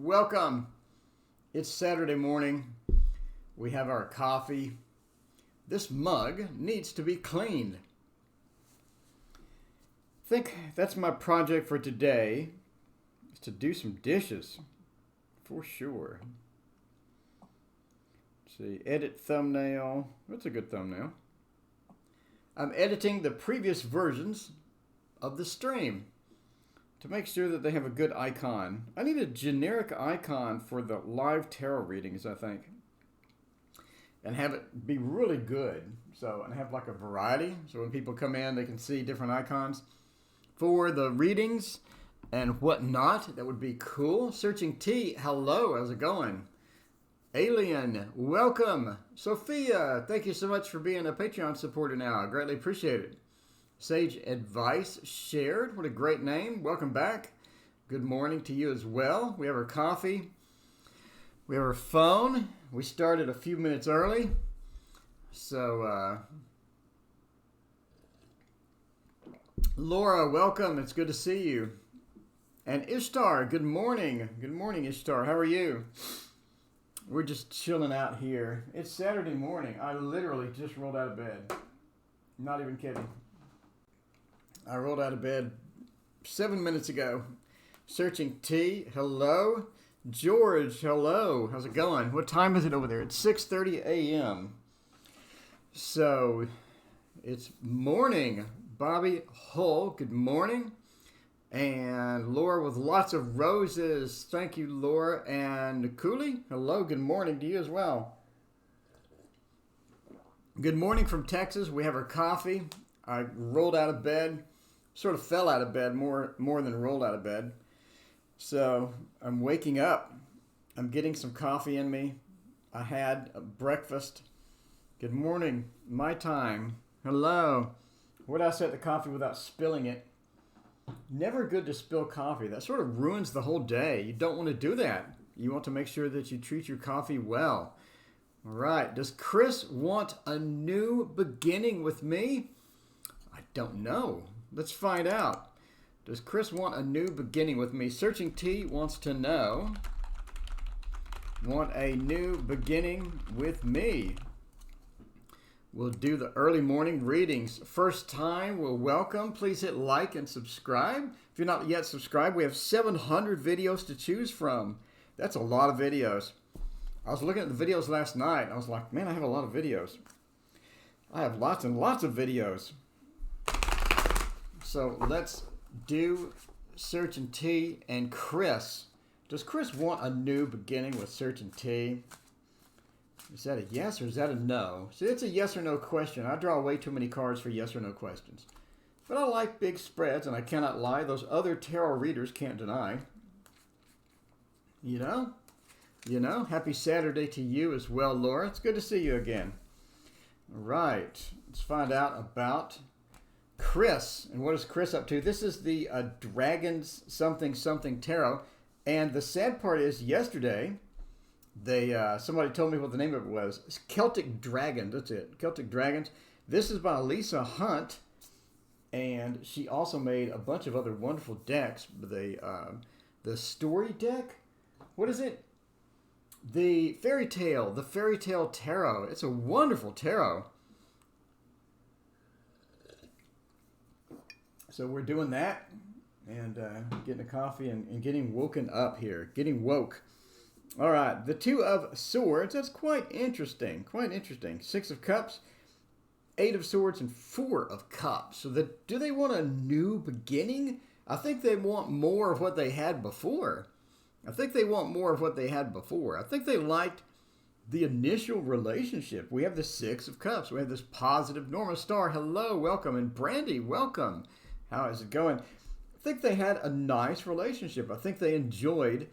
Welcome. It's Saturday morning. We have our coffee. This mug needs to be cleaned. I think that's my project for today, is to do some dishes, for sure. Let's see, edit thumbnail. That's a good thumbnail. I'm editing the previous versions of the stream to make sure that they have a good icon. I need a generic icon for the live tarot readings, I think, and have it be really good. So, and have like a variety, so when people come in, they can see different icons for the readings and whatnot. That would be cool. Searching T, hello, how's it going? Alien, welcome. Sophia, thank you so much for being a Patreon supporter now. I greatly appreciate it. Sage Advice shared. What a great name. Welcome back. Good morning to you as well. We have our coffee. We have our phone. We started a few minutes early. So, Laura, welcome. It's good to see you. And Ishtar, good morning. Good morning, Ishtar. How are you? We're just chilling out here. It's Saturday morning. I literally just rolled out of bed. Not even kidding. I rolled out of bed 7 minutes ago. Searching T, hello. George, hello. How's it going? What time is it over there? It's 6:30 a.m. So, it's morning. Bobby Hull, good morning. And Laura with lots of roses. Thank you, Laura. And Cooley, hello. Good morning to you as well. Good morning from Texas. We have our coffee. I rolled out of bed. Sort of fell out of bed more than rolled out of bed. So I'm waking up. I'm getting some coffee in me. I had a breakfast. Good morning. My time. Hello. What I set the coffee without spilling it? Never good to spill coffee. That sort of ruins the whole day. You don't want to do that. You want to make sure that you treat your coffee well. All right. Does Chris want a new beginning with me? I don't know. Let's find out. Does Chris want a new beginning with me? Searching T wants to know. Want a new beginning with me? We'll do the early morning readings. First time, well, welcome. Please hit like and subscribe. If you're not yet subscribed, we have 700 videos to choose from. That's a lot of videos. I was looking at the videos last night. I was like, man, I have a lot of videos. I have lots and lots of videos. So let's do Searching T and Chris. Does Chris want a new beginning with Searching T? Is that a yes or is that a no? See, it's a yes or no question. I draw way too many cards for yes or no questions. But I like big spreads, and I cannot lie. Those other tarot readers can't deny. You know, happy Saturday to you as well, Laura. It's good to see you again. All right, let's find out about Chris. And what is Chris up to? This is the Dragons something something tarot. And the sad part is yesterday, somebody told me what the name of it was. It's Celtic Dragons. That's it. Celtic Dragons. This is by Lisa Hunt. And she also made a bunch of other wonderful decks. The story deck? What is it? The Fairy Tale Tarot. It's a wonderful tarot. So we're doing that and getting a coffee and getting woken up here. Getting woke. All right. The Two of Swords. That's quite interesting. Quite interesting. Six of Cups, Eight of Swords, and Four of Cups. So do they want a new beginning? I think they want more of what they had before. I think they liked the initial relationship. We have the Six of Cups. We have this positive Norma Star. Hello, welcome. And Brandy, welcome. How is it going? I think they had a nice relationship. I think they enjoyed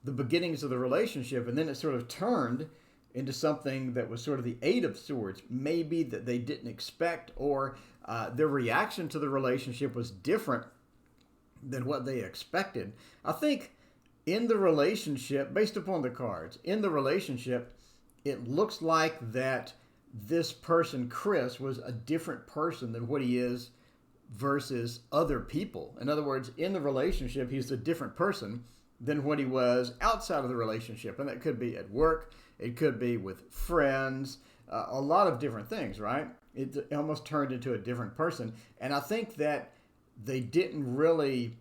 the beginnings of the relationship, and then it sort of turned into something that was sort of the Eight of Swords, maybe that they didn't expect, or their reaction to the relationship was different than what they expected. I think in the relationship, based upon the cards, in the relationship, it looks like that this person, Chris, was a different person than what he is versus other people. In other words, in the relationship, he's a different person than what he was outside of the relationship. And that could be at work, it could be with friends, a lot of different things, right? It almost turned into a different person. And I think that they didn't really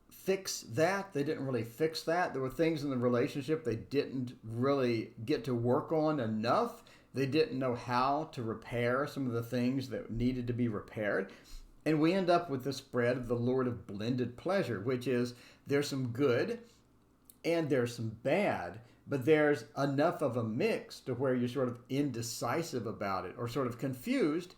fix that. They didn't really fix that. There were things in the relationship they didn't really get to work on enough. They didn't know how to repair some of the things that needed to be repaired. And we end up with the spread of the Lord of blended pleasure, which is there's some good and there's some bad, but there's enough of a mix to where you're sort of indecisive about it or sort of confused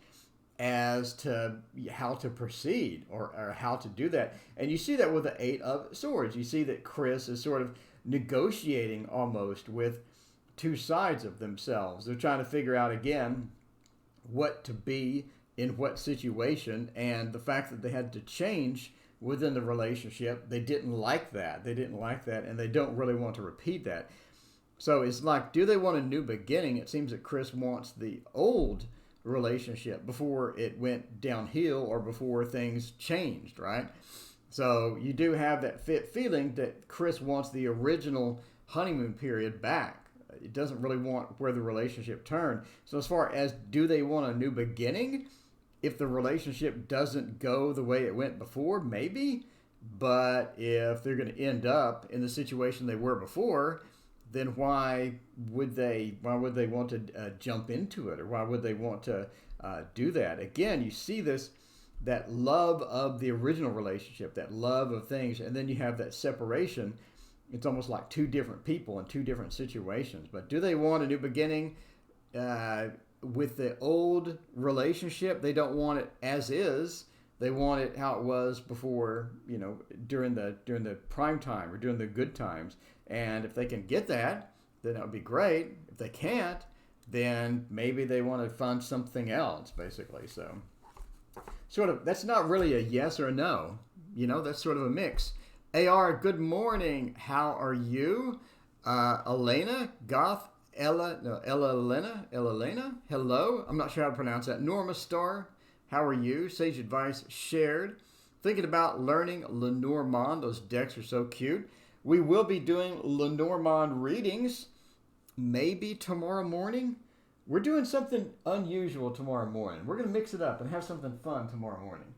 as to how to proceed or how to do that. And you see that with the Eight of Swords. You see that Chris is sort of negotiating almost with two sides of themselves. They're trying to figure out again what to be in what situation, and the fact that they had to change within the relationship, they didn't like that. They didn't like that, and they don't really want to repeat that. So it's like, do they want a new beginning? It seems that Chris wants the old relationship before it went downhill or before things changed, right? So you do have that feeling that Chris wants the original honeymoon period back. It doesn't really want where the relationship turned. So as far as do they want a new beginning, if the relationship doesn't go the way it went before, maybe. But if they're going to end up in the situation they were before, then why would they want to jump into it, or why would they want to do that? Again, you see that love of the original relationship, that love of things, and then you have that separation. It's almost like two different people in two different situations. But do they want a new beginning with the old relationship? They don't want it as is. They want it how it was before, during the prime time or during the good times. And if they can get that, then that would be great. If they can't, then maybe they want to find something else, basically. So sort of, that's not really a yes or a no. That's sort of a mix. AR, good morning. How are you? Elena, Goth, Elena, hello. I'm not sure how to pronounce that. Norma Star, how are you? Sage advice shared. Thinking about learning Lenormand. Those decks are so cute. We will be doing Lenormand readings maybe tomorrow morning. We're doing something unusual tomorrow morning. We're going to mix it up and have something fun tomorrow morning.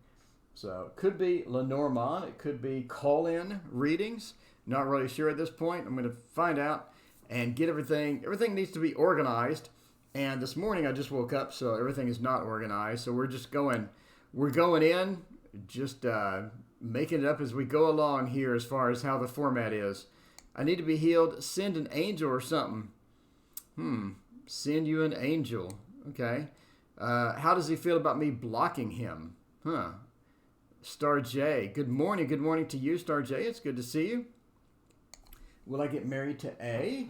So it could be Lenormand. It could be call-in readings. Not really sure at this point. I'm going to find out and get everything. Everything needs to be organized. And this morning I just woke up, so everything is not organized. So we're going in, just making it up as we go along here as far as how the format is. I need to be healed. Send an angel or something. Send you an angel. Okay. How does he feel about me blocking him? Star J. Good morning. Good morning to you, Star J. It's good to see you. Will I get married to A?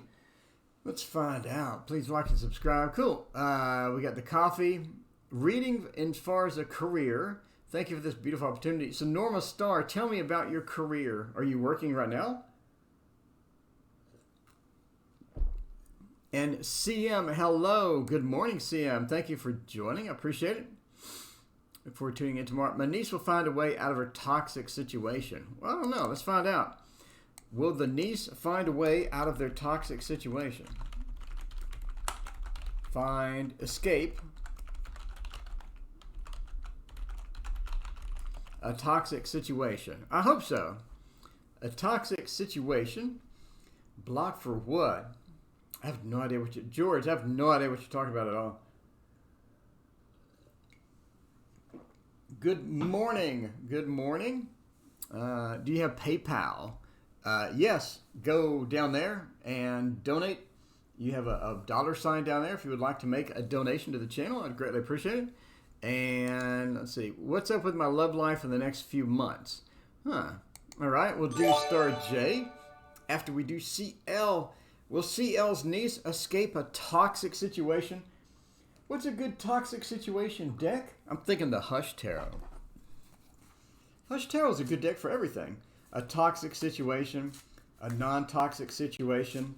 Let's find out. Please like and subscribe. Cool. We got the coffee. Reading as far as a career. Thank you for this beautiful opportunity. So Norma Star, tell me about your career. Are you working right now? And CM, hello. Good morning, CM. Thank you for joining. I appreciate it. Look forward to tuning in tomorrow. My niece will find a way out of her toxic situation. Well, I don't know. Let's find out. Will the niece find a way out of their toxic situation? Escape. A toxic situation. I hope so. A toxic situation. Blocked for what? I have no idea George, I have no idea what you're talking about at all. Good morning. Good morning. Do you have PayPal? Yes. Go down there and donate. You have a dollar sign down there if you would like to make a donation to the channel. I'd greatly appreciate it. And let's see. What's up with my love life in the next few months? All right. We'll do Star J. After we do CL, will CL's niece escape a toxic situation? What's a good toxic situation deck? I'm thinking the Hush Tarot. Hush Tarot is a good deck for everything. A toxic situation, a non-toxic situation,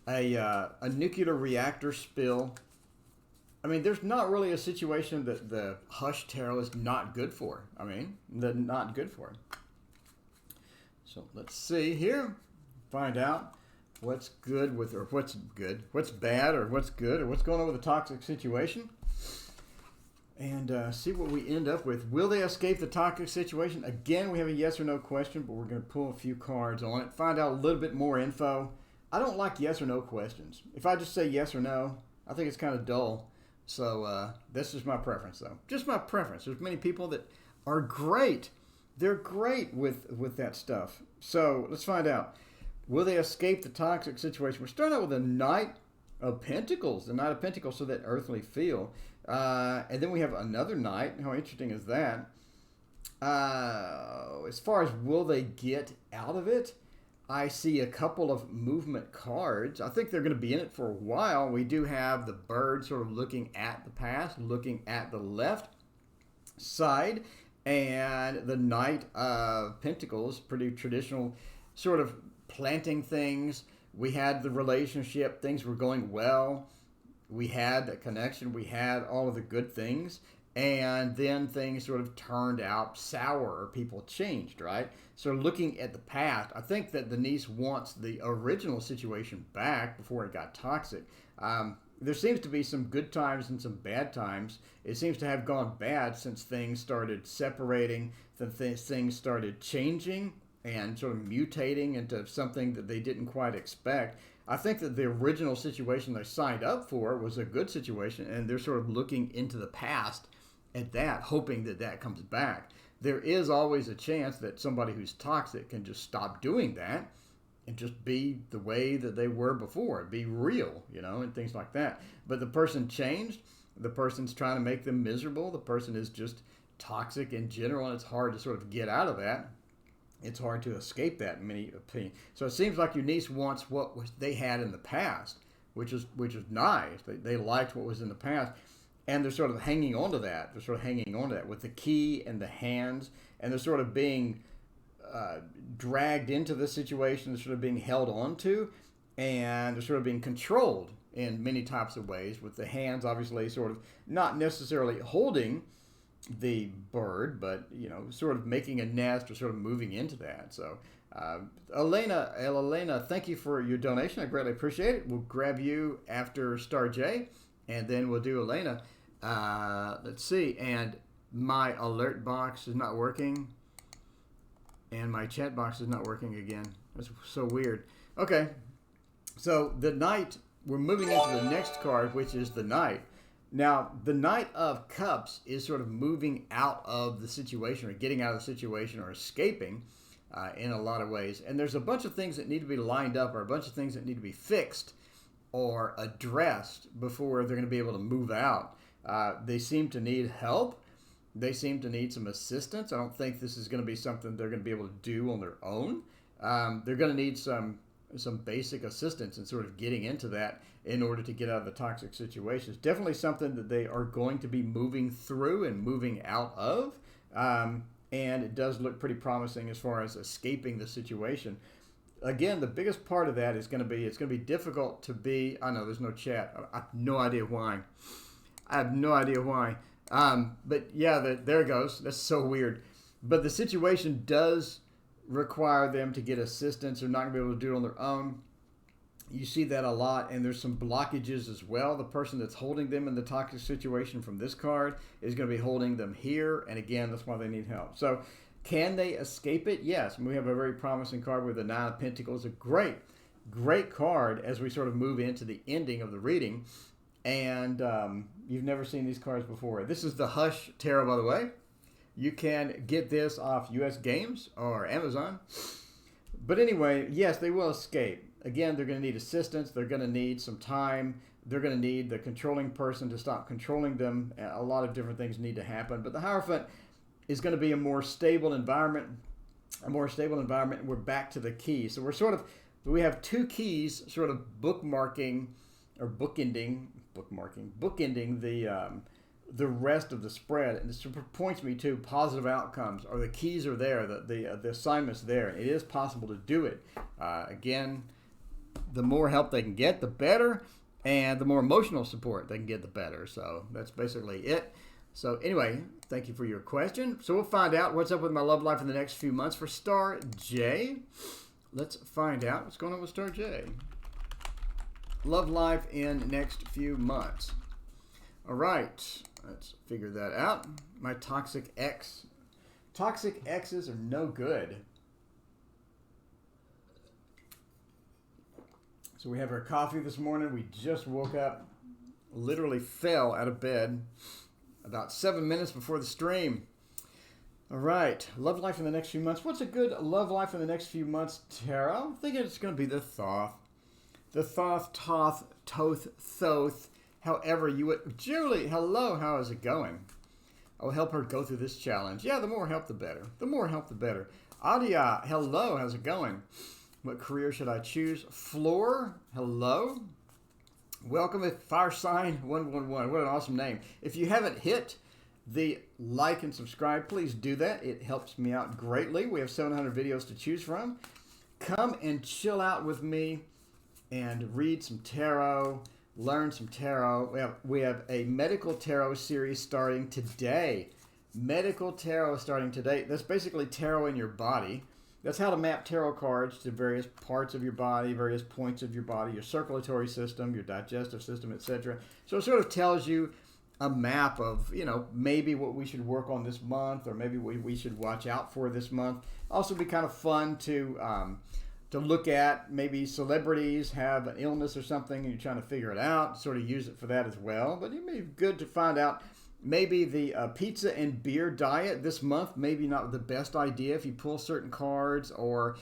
a nuclear reactor spill. I mean, there's not really a situation that the Hush Tarot is not good for. Not good for. So let's see here. Find out what's good with, or what's good, what's bad, or what's good, or what's going on with a toxic situation. And see what we end up with. Will they escape the toxic situation? Again, we have a yes or no question, but we're going to pull a few cards on it. Find out a little bit more info. I don't like yes or no questions. If I just say yes or no, I think it's kind of dull. So that's just my preference, though. Just my preference. There's many people that are great. They're great with that stuff. So let's find out. Will they escape the toxic situation? We're starting out with a Knight of Pentacles. The Knight of Pentacles, so that earthly feel. And then we have another Knight. How interesting is that? As far as will they get out of it, I see a couple of movement cards. I think they're going to be in it for a while. We do have the Bird sort of looking at the past, looking at the left side, and the Knight of Pentacles, pretty traditional, sort of planting things. We had the relationship, things were going well. We had the connection, we had all of the good things, and then things sort of turned out sour, or people changed, right? So looking at the past, I think that the niece wants the original situation back before it got toxic. There seems to be some good times and some bad times. It seems to have gone bad since things started separating, since things started changing and sort of mutating into something that they didn't quite expect. I think that the original situation they signed up for was a good situation, and they're sort of looking into the past at that, hoping that that comes back. There is always a chance that somebody who's toxic can just stop doing that and just be the way that they were before, be real, and things like that. But the person changed. The person's trying to make them miserable. The person is just toxic in general, and it's hard to sort of get out of that. It's hard to escape that, in many opinions. So it seems like your niece wants what they had in the past, which is nice. They liked what was in the past, and they're sort of hanging on to that. They're sort of hanging on to that with the key and the hands, and they're sort of being dragged into the situation. They're sort of being held on to, and they're sort of being controlled in many types of ways, with the hands obviously sort of not necessarily holding the bird, but sort of making a nest or sort of moving into that. So Elena, thank you for your donation. I greatly appreciate it. We'll grab you after Star J, and then we'll do Elena. Let's see, and my alert box is not working, and my chat box is not working again. That's so weird. Okay, so the Knight, we're moving into the next card, which is the Knight. Now, the Knight of Cups is sort of moving out of the situation, or getting out of the situation, or escaping in a lot of ways. And there's a bunch of things that need to be lined up, or a bunch of things that need to be fixed or addressed before they're going to be able to move out. They seem to need help. They seem to need some assistance. I don't think this is going to be something they're going to be able to do on their own. They're going to need some basic assistance in sort of getting into that in order to get out of the toxic situations. Definitely something that they are going to be moving through and moving out of. And it does look pretty promising as far as escaping the situation. Again, the biggest part of that is going to be, it's going to be difficult to be, I know there's no chat. I have no idea why. But yeah, there it goes. That's so weird. But the situation does require them to get assistance. They're not going to be able to do it on their own. You see that a lot, and there's some blockages as well. The person that's holding them in the toxic situation from this card is going to be holding them here, and again, that's why they need help. So can they escape it? Yes. And we have a very promising card with the Nine of Pentacles. A great card as we sort of move into the ending of the reading. And you've never seen these cards before. This is the Hush Tarot, by the way. You can get this off US Games or Amazon. But anyway, yes, they will escape. Again, they're going to need assistance. They're going to need some time. They're going to need the controlling person to stop controlling them. A lot of different things need to happen. But the Hierophant is going to be a more stable environment. We're back to the key. So we have two keys sort of bookending the rest of the spread, and this points me to positive outcomes, or the keys are there, the assignment's there. It is possible to do it. Again, the more help they can get, the better, and the more emotional support they can get, the better. So that's basically it. So anyway, thank you for your question. So we'll find out what's up with my love life in the next few months for Star J. Let's find out what's going on with Star J. Love life in next few months. All right, let's figure that out. My toxic ex. Toxic exes are no good. So we have our coffee this morning. We just woke up, literally fell out of bed about 7 minutes before the stream. All right, love life in the next few months. What's a good love life in the next few months, Tara? I'm thinking it's going to be the Thoth. The Thoth, Toth, Toth, Thoth, however you would. Julie, hello, how is it going? I'll help her go through this challenge. Yeah, the more help, the better. The more help, the better. Adia, hello, how's it going? What career should I choose? Floor, hello. Welcome to Fire Sign 111. What an awesome name. If you haven't hit the like and subscribe, please do that. It helps me out greatly. We have 700 videos to choose from. Come and chill out with me and read some tarot, learn some tarot. We have a medical tarot series starting today. Medical tarot starting today. That's basically tarot in your body. That's how to map tarot cards to various parts of your body, various points of your body, your circulatory system, your digestive system, etc. So it sort of tells you a map of, maybe what we should work on this month, or maybe we should watch out for this month. Also be kind of fun to look at. Maybe celebrities have an illness or something and you're trying to figure it out, sort of use it for that as well. But it may be good to find out maybe the pizza and beer diet this month, maybe not the best idea if you pull certain cards, or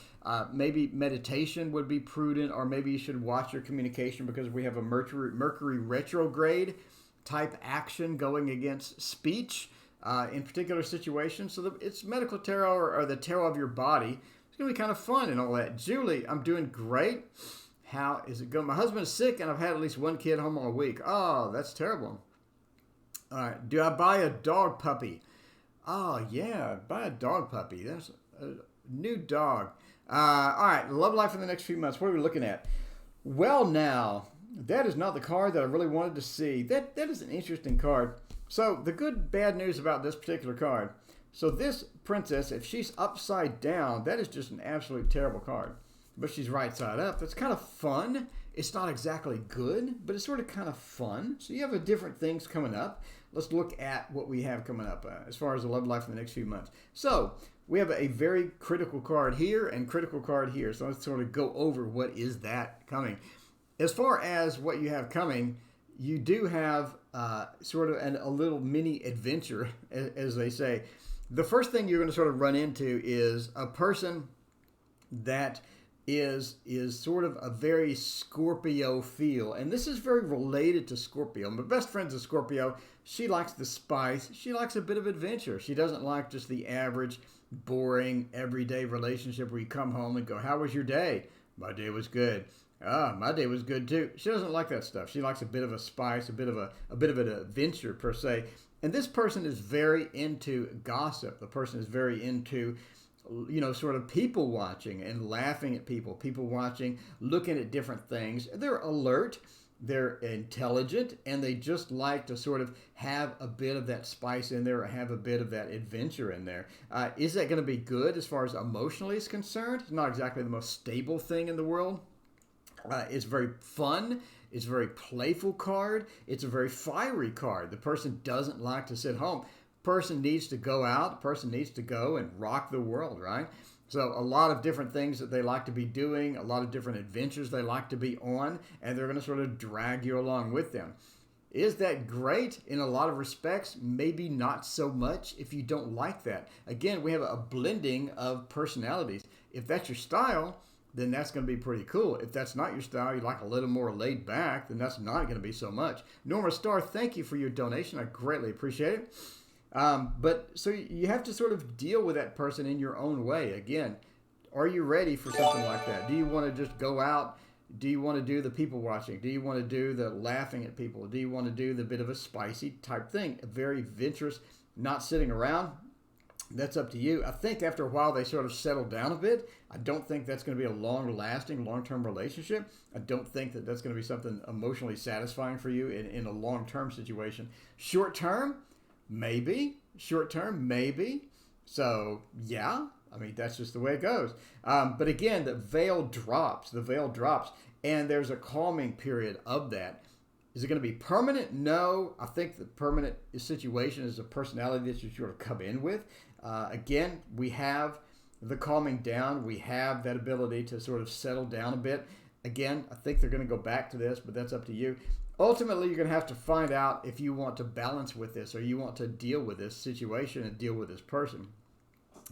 maybe meditation would be prudent, or maybe you should watch your communication because we have a Mercury retrograde type action going against speech in particular situations. So it's medical tarot or the tarot of your body. It's going to be kind of fun and all that. Julie, I'm doing great. How is it going? My husband is sick and I've had at least one kid home all week. Oh, that's terrible. All right. Do I buy a dog puppy? Oh, yeah. Buy a dog puppy. That's a new dog. All right. Love life in the next few months. What are we looking at? Well, now, that is not the card that I really wanted to see. That is an interesting card. So the bad news about this particular card. So this princess, if she's upside down, that is just an absolute terrible card. But she's right side up. That's kind of fun. It's not exactly good, but it's sort of kind of fun. So you have different things coming up. Let's look at what we have coming up as far as the love life in the next few months. So we have a very critical card here and critical card here. So let's sort of go over what is that coming. As far as what you have coming, you do have sort of a little mini adventure, as they say. The first thing you're going to sort of run into is a person that is sort of a very Scorpio feel. And this is very related to Scorpio. My best friend's a Scorpio. She likes the spice. She likes a bit of adventure. She doesn't like just the average, boring, everyday relationship where you come home and go, how was your day? My day was good. Ah, my day was good too. She doesn't like that stuff. She likes a bit of a spice, a bit of an adventure per se. And this person is very into gossip. The person is very into, sort of people watching and laughing at people watching, looking at different things. They're alert, they're intelligent, and they just like to sort of have a bit of that spice in there, or have a bit of that adventure in there. Is that going to be good as far as emotionally is concerned? It's not exactly the most stable thing in the world. It's very fun. It's a very playful card. It's a very fiery card. The person doesn't like to sit home. Person needs to go out. Person needs to go and rock the world, right? So a lot of different things that they like to be doing, a lot of different adventures they like to be on, and they're going to sort of drag you along with them. Is that great? In a lot of respects, maybe not so much if you don't like that. Again, we have a blending of personalities. If that's your style, then that's going to be pretty cool. If that's not your style, you like a little more laid back, then that's not going to be so much. Norma Star, thank you for your donation. I greatly appreciate it. But so you have to sort of deal with that person in your own way. Again, are you ready for something like that? Do you want to just go out? Do you want to do the people watching? Do you want to do the laughing at people? Do you want to do the bit of a spicy type thing? Very adventurous, not sitting around. That's up to you. I think after a while they sort of settle down a bit. I don't think that's going to be a long-lasting, long-term relationship. I don't think that that's going to be something emotionally satisfying for you in a long-term situation. Short-term, Maybe. Short term, maybe. So, yeah, I mean, that's just the way it goes. But again, the veil drops. The veil drops. And there's a calming period of that. Is it going to be permanent? No. I think the permanent situation is a personality that you sort of come in with. Again, we have the calming down. We have that ability to sort of settle down a bit. Again, I think they're going to go back to this, but that's up to you. Ultimately, you're going to have to find out if you want to balance with this or you want to deal with this situation and deal with this person.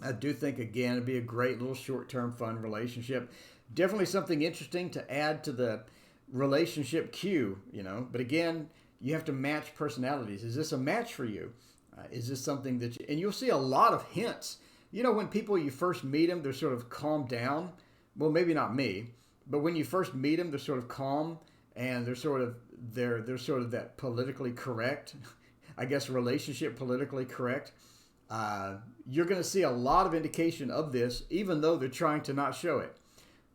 I do think, again, it'd be a great little short-term fun relationship. Definitely something interesting to add to the relationship queue, you know. But again, you have to match personalities. Is this a match for you? Is this something that and you'll see a lot of hints. You know, when people, you first meet them, they're sort of calmed down. Well, maybe not me, but when you first meet them, they're sort of calm and they're sort of that politically correct, I guess, relationship politically correct. You're going to see a lot of indication of this, even though they're trying to not show it.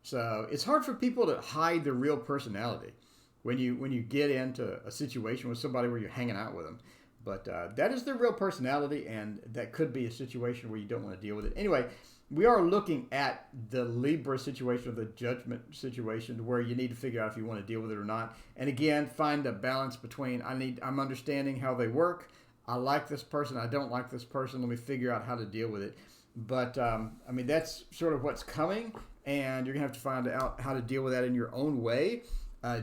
So it's hard for people to hide their real personality when you get into a situation with somebody where you're hanging out with them. But that is their real personality, and that could be a situation where you don't want to deal with it. Anyway, we are looking at the Libra situation, or the judgment situation, where you need to figure out if you want to deal with it or not. And again, find a balance between I'm understanding how they work. I like this person. I don't like this person. Let me figure out how to deal with it. But, I mean, that's sort of what's coming, and you're going to have to find out how to deal with that in your own way.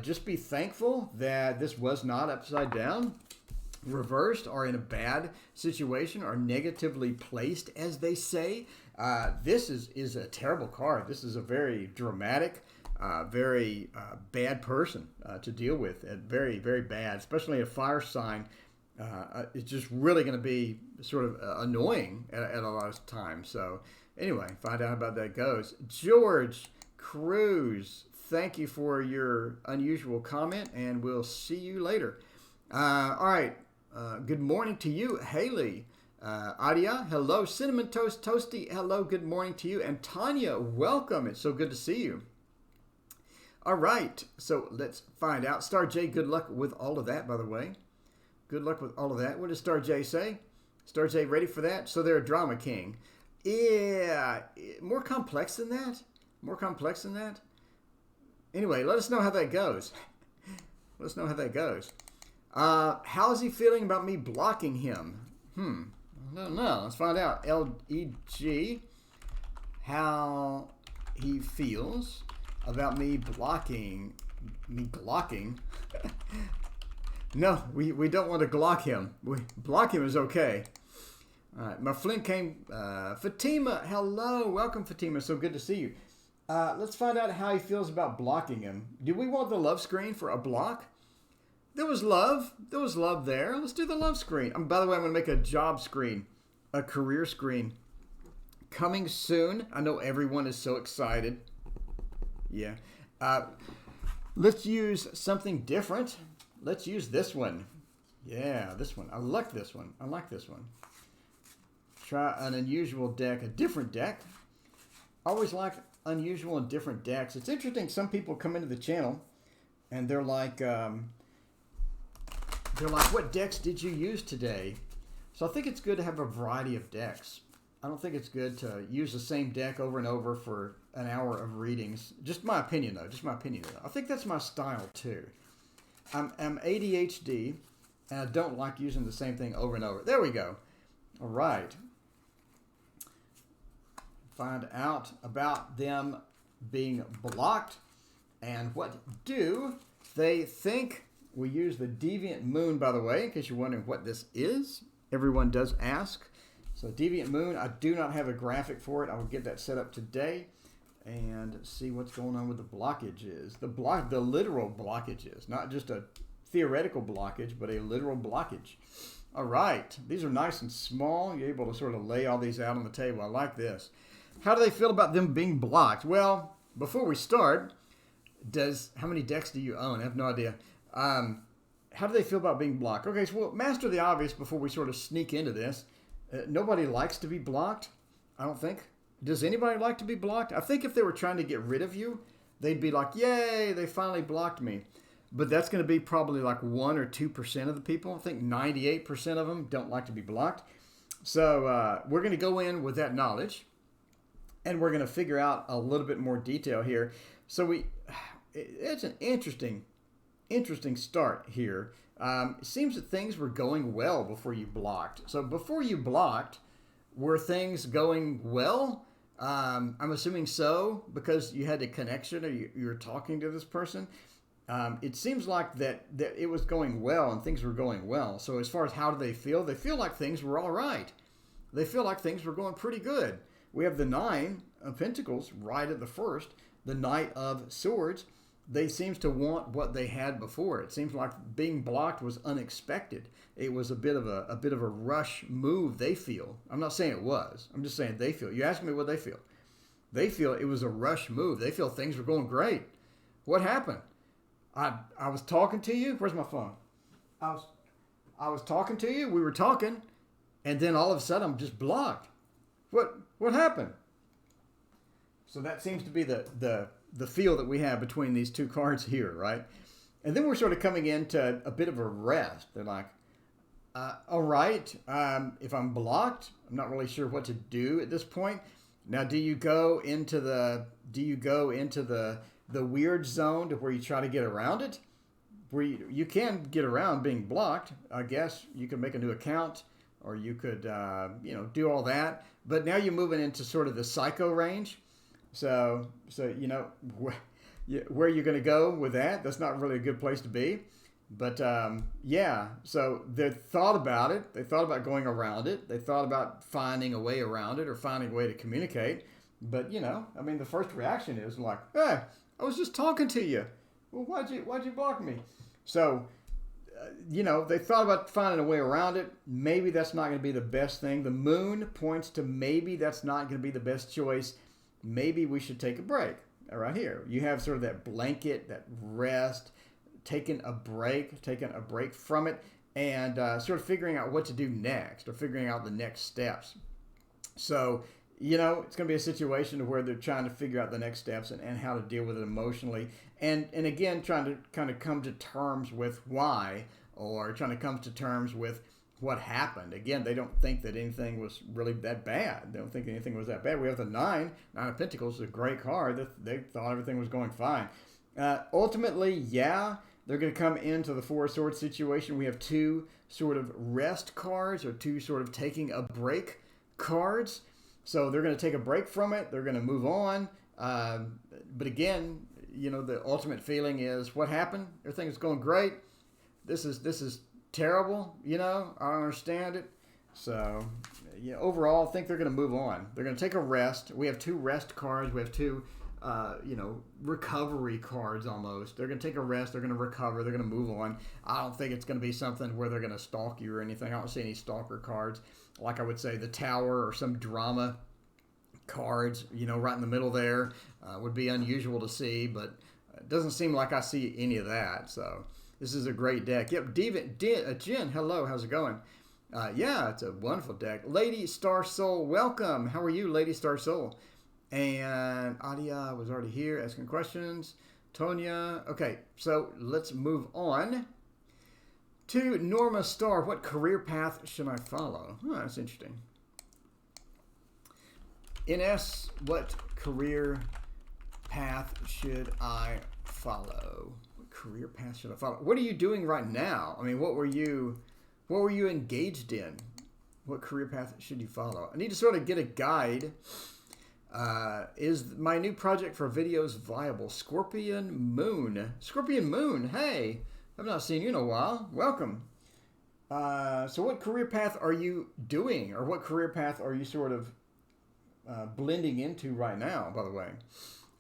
Just be thankful that this was not upside down, reversed, or in a bad situation, or negatively placed, as they say. This is a terrible card. This is a very dramatic, very bad person to deal with. Very, very bad, especially a fire sign. It's just really going to be sort of annoying at a lot of times. So anyway, find out how about that goes. George Cruz, thank you for your unusual comment, and we'll see you later. All right. Good morning to you, Haley. Adia, hello. Cinnamon Toast Toasty, hello. Good morning to you. And Tanya, welcome. It's so good to see you. All right. So let's find out. Star J, good luck with all of that, by the way. Good luck with all of that. What does Star J say? Star J, ready for that? So they're a drama king. Yeah. More complex than that? More complex than that? Anyway, let us know how that goes. Let us know how that goes. How's he feeling about me blocking him? I don't know. Let's find out. LEG, how he feels about me blocking. No, we don't want to glock him. Block him is okay. All right, my Flint came. Fatima, hello. Welcome, Fatima. So good to see you. Let's find out how he feels about blocking him. Do we want the love screen for a block? There was love. There was love there. Let's do the love screen. By the way, I'm going to make a job screen, a career screen. Coming soon. I know everyone is so excited. Yeah. Let's use something different. Let's use this one. Yeah, this one. I like this one. I like this one. Try an unusual deck, a different deck. Always like unusual and different decks. It's interesting. Some people come into the channel and they're like, what decks did you use today? So I think it's good to have a variety of decks. I don't think it's good to use the same deck over and over for an hour of readings. Just my opinion, though. Just my opinion, though. I think that's my style, too. I'm ADHD, and I don't like using the same thing over and over. There we go. All right. Find out about them being blocked and what do they think. We use the Deviant Moon, by the way, in case you're wondering what this is. Everyone does ask. So Deviant Moon, I do not have a graphic for it. I will get that set up today and see what's going on with the blockages. The literal blockages, not just a theoretical blockage, but a literal blockage. All right. These are nice and small. You're able to sort of lay all these out on the table. I like this. How do they feel about them being blocked? Well, before we start, how many decks do you own? I have no idea. How do they feel about being blocked? Okay, so we'll master the obvious before we sort of sneak into this. Nobody likes to be blocked, I don't think. Does anybody like to be blocked? I think if they were trying to get rid of you, they'd be like, yay, they finally blocked me. but that's going to be probably like 1 or 2% of the people. I think 98% of them don't like to be blocked. So we're going to go in with that knowledge, and we're going to figure out a little bit more detail here. So it's an interesting start here. It seems that things were going well before you blocked. So before you blocked, were things going well? I'm assuming so, because you had a connection, or you were talking to this person. It seems like that it was going well and things were going well. So as far as how do they feel like things were all right. They feel like things were going pretty good. We have the 9 of Pentacles right at the first, the Knight of Swords. They seem to want what they had before. It seems like being blocked was unexpected. It was a bit of a rush move, they feel. I'm not saying it was. I'm just saying they feel. You ask me what they feel. They feel it was a rush move. They feel things were going great. What happened? I was talking to you. Where's my phone? I was talking to you. We were talking, and then all of a sudden I'm just blocked. What happened? So that seems to be the feel that we have between these two cards here, right? And then we're sort of coming into a bit of a rest. They're like, all right, if I'm blocked, I'm not really sure what to do at this point. Now, do you go into the weird zone to where you try to get around it? Where you can get around being blocked. I guess you could make a new account, or you could do all that. But now you're moving into sort of the psycho range. So where you're going to go with that, that's not really a good place to be. But so they thought about it. They thought about going around it. They thought about finding a way around it, or finding a way to communicate. But the first reaction is like, hey, I was just talking to you. Well, why'd you block me? So they thought about finding a way around it. Maybe that's not going to be the best thing. The Moon points to maybe that's not going to be the best choice. Maybe we should take a break. Right here, you have sort of that blanket, that rest, taking a break from it, and sort of figuring out what to do next, or figuring out the next steps. So, it's going to be a situation where they're trying to figure out the next steps and how to deal with it emotionally. And again, trying to kind of come to terms with why, or trying to come to terms with what happened. Again, they don't think that anything was really that bad. They don't think anything was that bad. We have the Nine of Pentacles, a great card. They thought everything was going fine. Ultimately, they're going to come into the Four of Swords situation. We have 2 sort of rest cards, or 2 sort of taking a break cards. So they're going to take a break from it. They're going to move on. But again, the ultimate feeling is, what happened? Everything is going great. This is terrible. I don't understand it. So, overall, I think they're going to move on. They're going to take a rest. We have 2 rest cards. We have 2, recovery cards almost. They're going to take a rest. They're going to recover. They're going to move on. I don't think it's going to be something where they're going to stalk you or anything. I don't see any stalker cards. Like I would say, the Tower or some drama cards, right in the middle there, would be unusual to see, but it doesn't seem like I see any of that. So this is a great deck. Yep, Jen, hello, how's it going? It's a wonderful deck. Lady Star Soul, welcome. How are you, Lady Star Soul? And Adia was already here asking questions. Tonya. Okay, so let's move on to Norma Star. What career path should I follow? That's interesting. Ines, what career path should I follow? What career path should I follow? What are you doing right now? What were you engaged in? What career path should you follow? I need to sort of get a guide. Is my new project for videos viable? Scorpion Moon, hey, I've not seen you in a while. Welcome. So what career path are you doing, or what career path are you sort of blending into right now, by the way?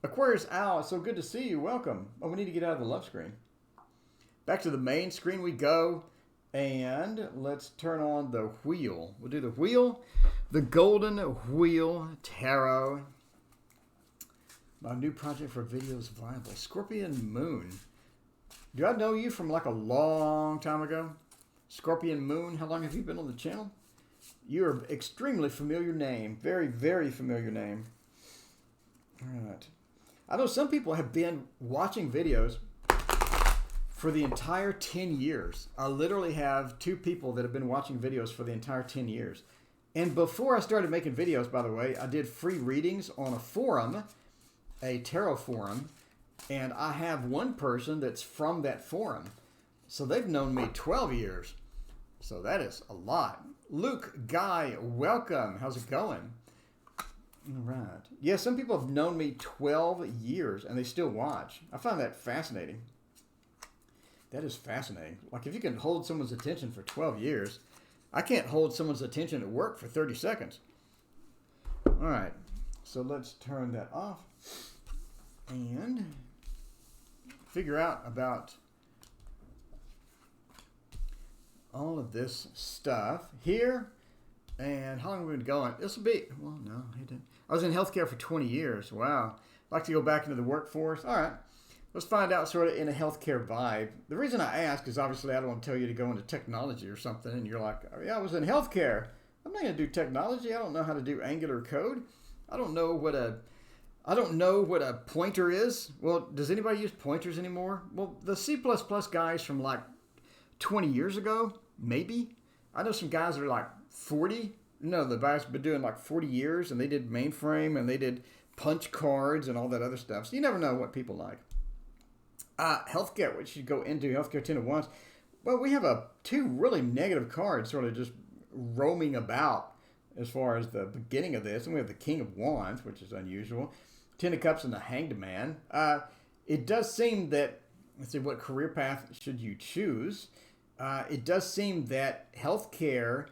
Aquarius Owl, so good to see you. Welcome. Oh, we need to get out of the love screen. Back to the main screen we go. And let's turn on the wheel. We'll do the wheel. The Golden Wheel Tarot. My new project for videos viable. Scorpion Moon. Do I know you from like a long time ago? Scorpion Moon, how long have you been on the channel? You're an extremely familiar name. Very, very familiar name. All right. I know some people have been watching videos for the entire 10 years. I literally have 2 people that have been watching videos for the entire 10 years. And before I started making videos, by the way, I did free readings on a forum, a tarot forum, and I have one person that's from that forum. So they've known me 12 years. So that is a lot. Luke Guy, welcome. How's it going? All right. Yeah, some people have known me 12 years and they still watch. I find that fascinating. That is fascinating. Like, if you can hold someone's attention for 12 years, I can't hold someone's attention at work for 30 seconds. All right. So let's turn that off and figure out about all of this stuff here. And how long have we been going? This will be, well, no, he didn't. I was in healthcare for 20 years. Wow. I'd like to go back into the workforce. All right. Let's find out sort of in a healthcare vibe. The reason I ask is obviously I don't want to tell you to go into technology or something. And you're like, oh, yeah, I was in healthcare. I'm not going to do technology. I don't know how to do Angular code. I don't know what a pointer is. Well, does anybody use pointers anymore? Well, the C++ guys from like 20 years ago, maybe. I know some guys that are like 40. No, the guys have been doing like 40 years, and they did mainframe, and they did punch cards and all that other stuff. So you never know what people like. Healthcare, we should go into Healthcare 10 at once. Well, we have 2 really negative cards sort of just roaming about as far as the beginning of this. And we have the King of Wands, which is unusual. 10 of Cups and the Hanged Man. It does seem that, let's see, what career path should you choose? It does seem that healthcare,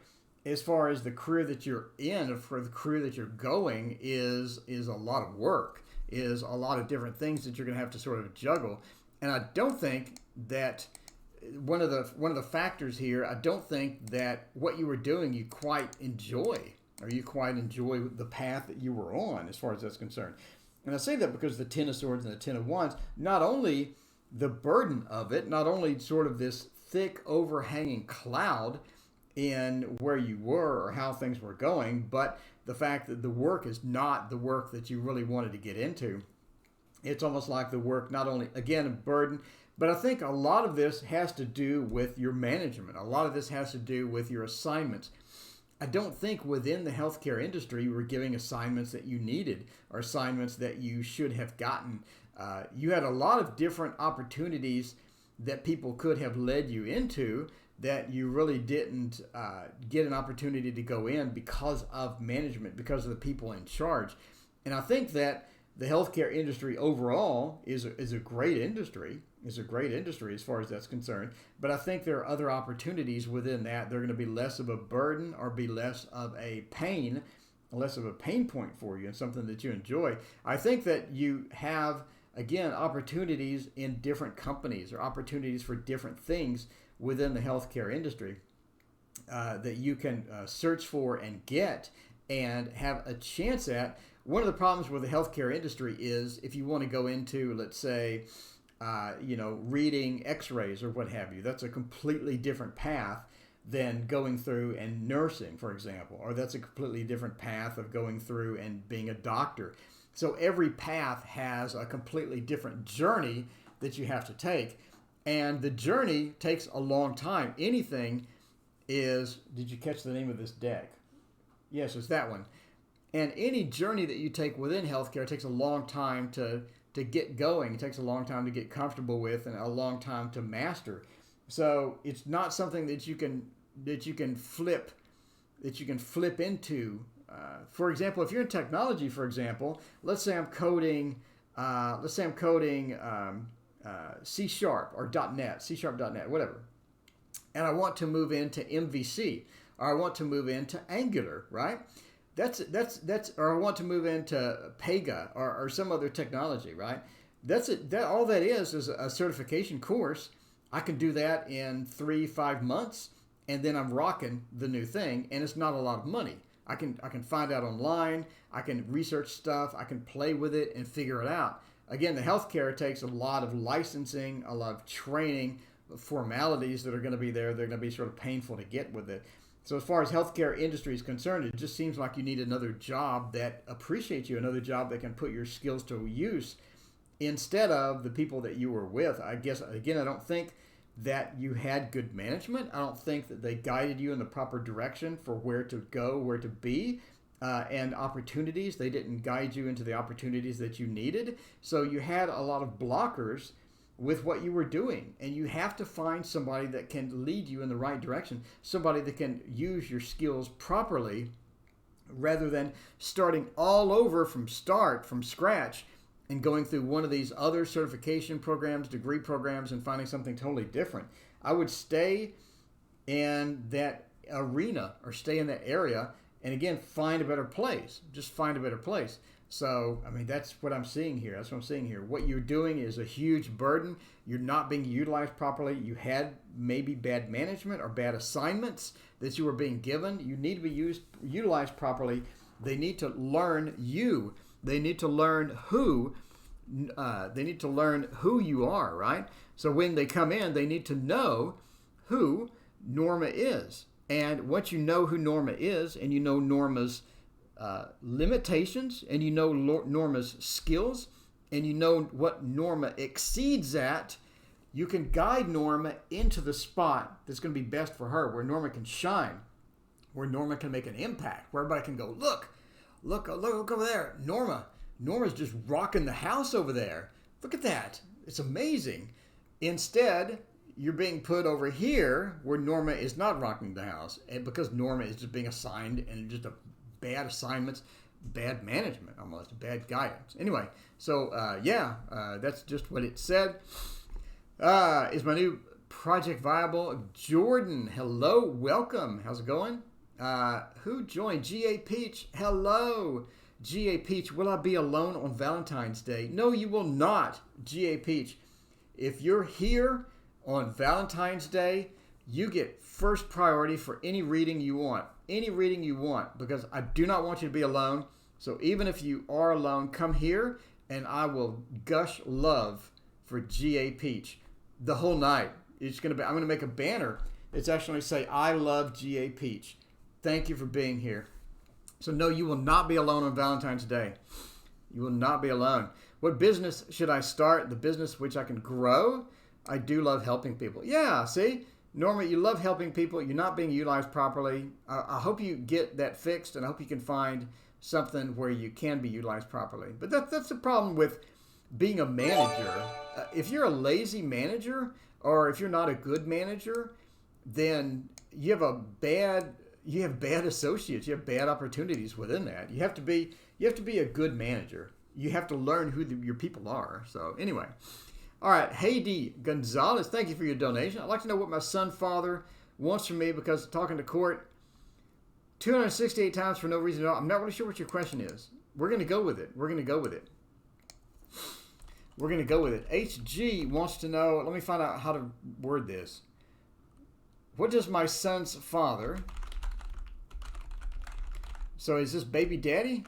as far as the career that you're in, or for the career that you're going, is a lot of work, is a lot of different things that you're going to have to sort of juggle. And I don't think that one of the factors here, I don't think that what you were doing you quite enjoy, or you quite enjoy the path that you were on as far as that's concerned. And I say that because the 10 of Swords and the 10 of Wands, not only the burden of it, not only sort of this thick overhanging cloud in where you were or how things were going, but the fact that the work is not the work that you really wanted to get into. It's almost like the work, not only, again, a burden, but I think a lot of this has to do with your management. A lot of this has to do with your assignments. I don't think within the healthcare industry you were giving assignments that you needed or assignments that you should have gotten. You had a lot of different opportunities that people could have led you into that you really didn't get an opportunity to go in because of management, because of the people in charge. And I think that the healthcare industry overall is a great industry. Is a great industry as far as that's concerned. But I think there are other opportunities within that. They're going to be less of a burden or be less of a pain, less of a pain point for you, and something that you enjoy. I think that you have, again, opportunities in different companies or opportunities for different things within the healthcare industry that you can search for and get and have a chance at. One of the problems with the healthcare industry is if you want to go into, let's say, reading x-rays or what have you, that's a completely different path than going through and nursing, for example, or that's a completely different path of going through and being a doctor. So every path has a completely different journey that you have to take. And the journey takes a long time. Anything is, did you catch the name of this deck? Yes, it's that one. And any journey that you take within healthcare takes a long time to get going. It takes a long time to get comfortable with and a long time to master. So it's not something that you can flip into. For example, if you're in technology, for example, let's say I'm coding C# or .NET, C# .NET, whatever, and I want to move into MVC, or I want to move into Angular, right? That's or I want to move into Pega or some other technology, right? That's it. That all that is a certification course. I can do that in 3-5 months, and then I'm rocking the new thing, and it's not a lot of money. I can find out online. I can research stuff. I can play with it and figure it out. Again, the healthcare takes a lot of licensing, a lot of training, formalities that are going to be there. They're going to be sort of painful to get with it. So as far as healthcare industry is concerned, it just seems like you need another job that appreciates you, another job that can put your skills to use. instead of the people that you were with. I guess, again, I don't think that you had good management. I don't think that they guided you in the proper direction for where to go, where to be, and opportunities. They didn't guide you into the opportunities that you needed. So you had a lot of blockers with what you were doing, and you have to find somebody that can lead you in the right direction, somebody that can use your skills properly rather than starting all over from scratch and going through one of these other certification programs, degree programs, and finding something totally different. I would stay in that arena or stay in that area and, again, find a better place. Just find a better place. So, I mean, that's what I'm seeing here. That's what I'm seeing here. What you're doing is a huge burden. You're not being utilized properly. You had maybe bad management or bad assignments that you were being given. You need to be utilized properly. They need to learn you. They need to learn who you are, right? So when they come in, they need to know who Norma is. And once you know who Norma is, and you know Norma's limitations, and you know Norma's skills, and you know what Norma exceeds at, you can guide Norma into the spot that's going to be best for her, where Norma can shine, where Norma can make an impact, where everybody can go, look over there. Norma's just rocking the house over there. Look at that. It's amazing. Instead, you're being put over here where Norma is not rocking the house, and because Norma is just being assigned and just bad assignments, bad management, almost bad guidance. Anyway, so that's just what it said. Is my new project viable? Jordan, hello, welcome. How's it going? Who joined? G.A. Peach, hello. G.A. Peach, will I be alone on Valentine's Day? No, you will not, G.A. Peach. If you're here on Valentine's Day, you get first priority for any reading you want. Any reading you want, because I do not want you to be alone. So even if you are alone, come here and I will gush love for G.A. Peach the whole night. I'm going to make a banner. It's actually say, I love G.A. Peach. Thank you for being here. So no, you will not be alone on Valentine's Day. You will not be alone. What business should I start? The business which I can grow? I do love helping people. Yeah, see? Norma, you love helping people. You're not being utilized properly. I hope you get that fixed, and I hope you can find something where you can be utilized properly. But that's the problem with being a manager. If you're a lazy manager, or if you're not a good manager, then you have bad associates. You have bad opportunities within that. You have to be a good manager. You have to learn who your people are. So anyway. All right, Heidi Gonzalez, thank you for your donation. I'd like to know what my son father wants from me because talking to court 268 times for no reason at all. I'm not really sure what your question is. We're going to go with it. HG wants to know, let me find out how to word this. What does my son's father, so is this baby daddy?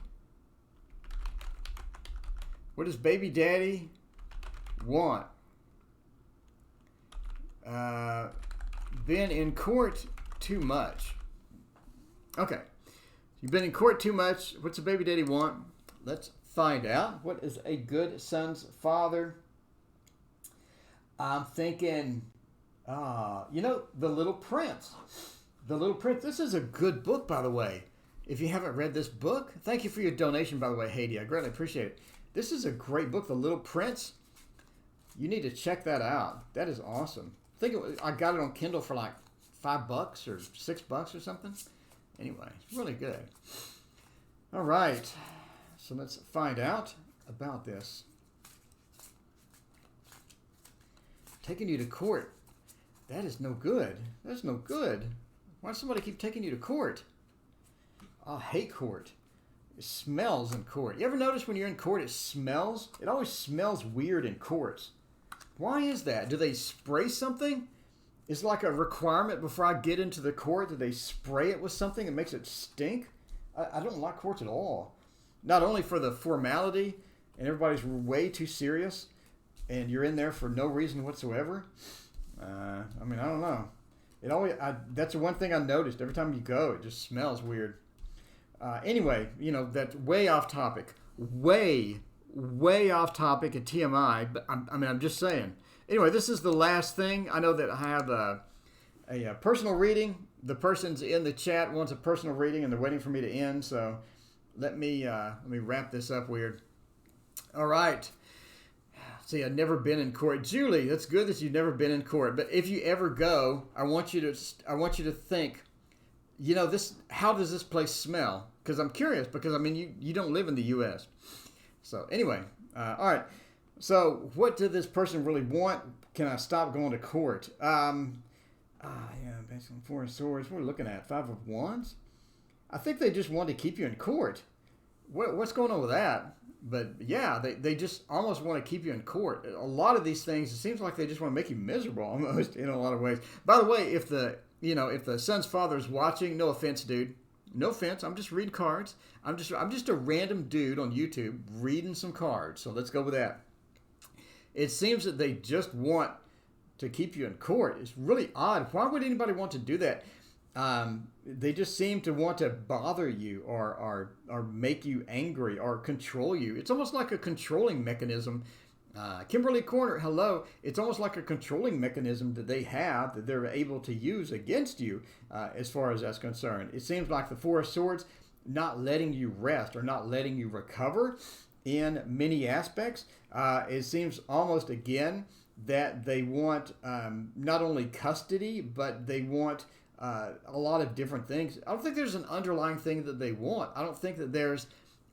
What does baby daddy want? Been in court too much. Okay. You've been in court too much. What's a baby daddy want? Let's find out. What is a good son's father? I'm thinking, The Little Prince. The Little Prince. This is a good book, by the way. If you haven't read this book, thank you for your donation, by the way, Haiti. I greatly appreciate it. This is a great book, The Little Prince. You need to check that out. That is awesome. I got it on Kindle for like $5 or $6 or something. Anyway, it's really good. All right. So let's find out about this. Taking you to court. That is no good. That's no good. Why does somebody keep taking you to court? I hate court. It smells in court. You ever notice when you're in court it smells? It always smells weird in courts. Why is that? Do they spray something? It's like a requirement before I get into the court that they spray it with something that makes it stink. I don't like courts at all. Not only for the formality and everybody's way too serious and you're in there for no reason whatsoever. I don't know. That's the one thing I noticed. Every time you go, it just smells weird. Anyway, that's way off topic. Way way off topic at TMI, but I'm just saying. Anyway, this is the last thing. I know that I have a personal reading. The person's in the chat wants a personal reading, and they're waiting for me to end. So let me wrap this up weird. All right. See, I've never been in court. Julie, that's good that you've never been in court. But if you ever go, I want you to think, how does this place smell? Because I'm curious. Because you don't live in the U.S. So anyway, all right. So what did this person really want? Can I stop going to court? Basically 4 of Swords. What are we looking at? 5 of Wands. I think they just want to keep you in court. What's going on with that? But yeah, they just almost want to keep you in court. A lot of these things, it seems like they just want to make you miserable almost in a lot of ways. By the way, if the son's father is watching, no offense, dude. No offense. I'm just reading cards. I'm just a random dude on YouTube reading some cards. So let's go with that. It seems that they just want to keep you in court. It's really odd. Why would anybody want to do that? They just seem to want to bother you or make you angry or control you. It's almost like a controlling mechanism. Kimberly Corner, hello. It's almost like a controlling mechanism that they have that they're able to use against you as far as that's concerned. It seems like the 4 of Swords not letting you rest or not letting you recover in many aspects. It seems almost again that they want not only custody, but they want a lot of different things. I don't think there's an underlying thing that they want. I don't think that there's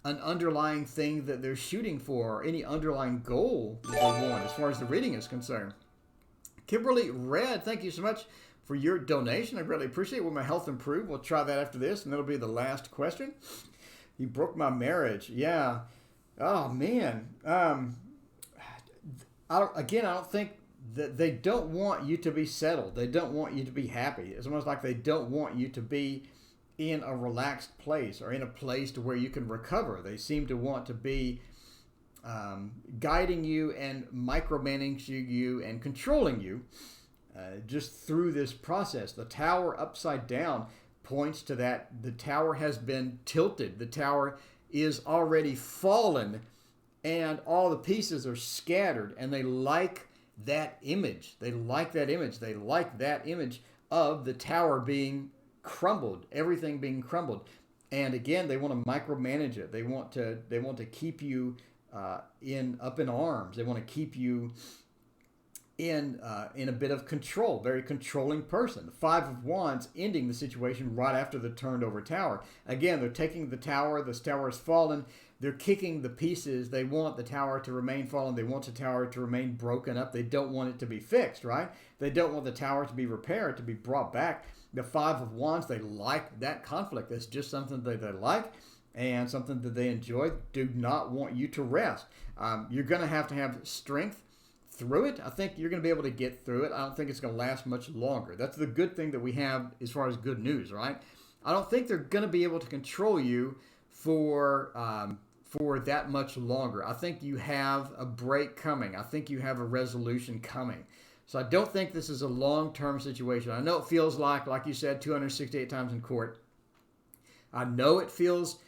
an underlying thing that they're shooting for or any underlying goal that they want as far as the reading is concerned. Kimberly Red, thank you so much for your donation. I really appreciate it. Will my health improve? We'll try that after this, and that'll be the last question. You broke my marriage. Yeah. Oh, man. I don't think that they don't want you to be settled. They don't want you to be happy. It's almost like they don't want you to be in a relaxed place or in a place to where you can recover. They seem to want to be guiding you and micromanaging you and controlling you just through this process. The tower upside down points to that. The tower has been tilted. The tower is already fallen, and all the pieces are scattered, and they like that image. They like that image. They like that image of the tower being crumbled, everything being crumbled. And again, they want to micromanage it. They want to keep you up in arms. They want to keep you in a bit of control. Very controlling person. The 5 of Wands ending the situation right after the turned over tower. Again, they're taking the tower. This tower has fallen. They're kicking the pieces. They want the tower to remain fallen. They want the tower to remain broken up. They don't want it to be fixed, right? They don't want the tower to be repaired, to be brought back. The 5 of Wands, they like that conflict. That's just something that they like and something that they enjoy. Do not want you to rest. You're going to have strength through it. I think you're going to be able to get through it. I don't think it's going to last much longer. That's the good thing that we have as far as good news, right? I don't think they're going to be able to control you for that much longer. I think you have a break coming. I think you have a resolution coming. So I don't think this is a long-term situation. I know it feels like you said, 268 times in court. I know it feels,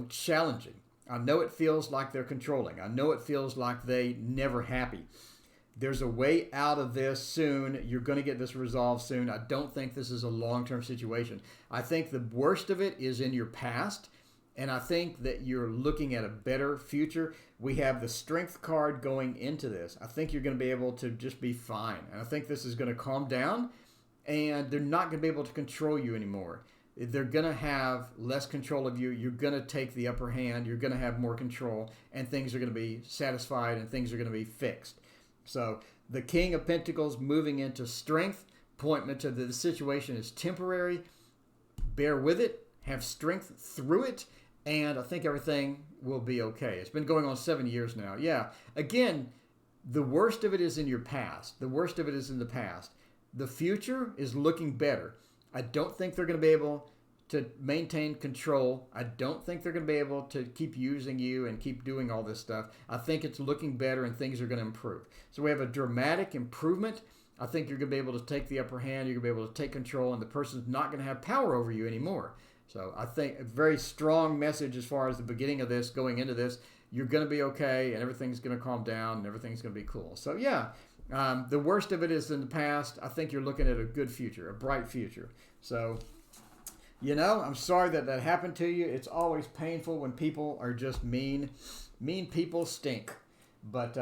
challenging. I know it feels like they're controlling. I know it feels like they never happy. There's a way out of this soon. You're going to get this resolved soon. I don't think this is a long-term situation. I think the worst of it is in your past. And I think that you're looking at a better future. We have the Strength card going into this. I think you're going to be able to just be fine. And I think this is going to calm down. And they're not going to be able to control you anymore. They're going to have less control of you. You're going to take the upper hand. You're going to have more control. And things are going to be satisfied and things are going to be fixed. So the King of Pentacles moving into Strength. Point to the situation is temporary. Bear with it. Have strength through it. And I think everything will be okay. It's been going on 7 years now. Yeah. Again, the worst of it is in your past. The worst of it is in the past. The future is looking better. I don't think they're going to be able to maintain control. I don't think they're going to be able to keep using you and keep doing all this stuff. I think it's looking better and things are going to improve. So we have a dramatic improvement. I think you're going to be able to take the upper hand. You're going to be able to take control, and the person's not going to have power over you anymore. So I think a very strong message as far as the beginning of this, going into this. you're going to be okay, and everything's going to calm down, and everything's going to be cool. So yeah, the worst of it is in the past. I think you're looking at a good future, a bright future. So, I'm sorry that happened to you. It's always painful when people are just mean. Mean people stink. But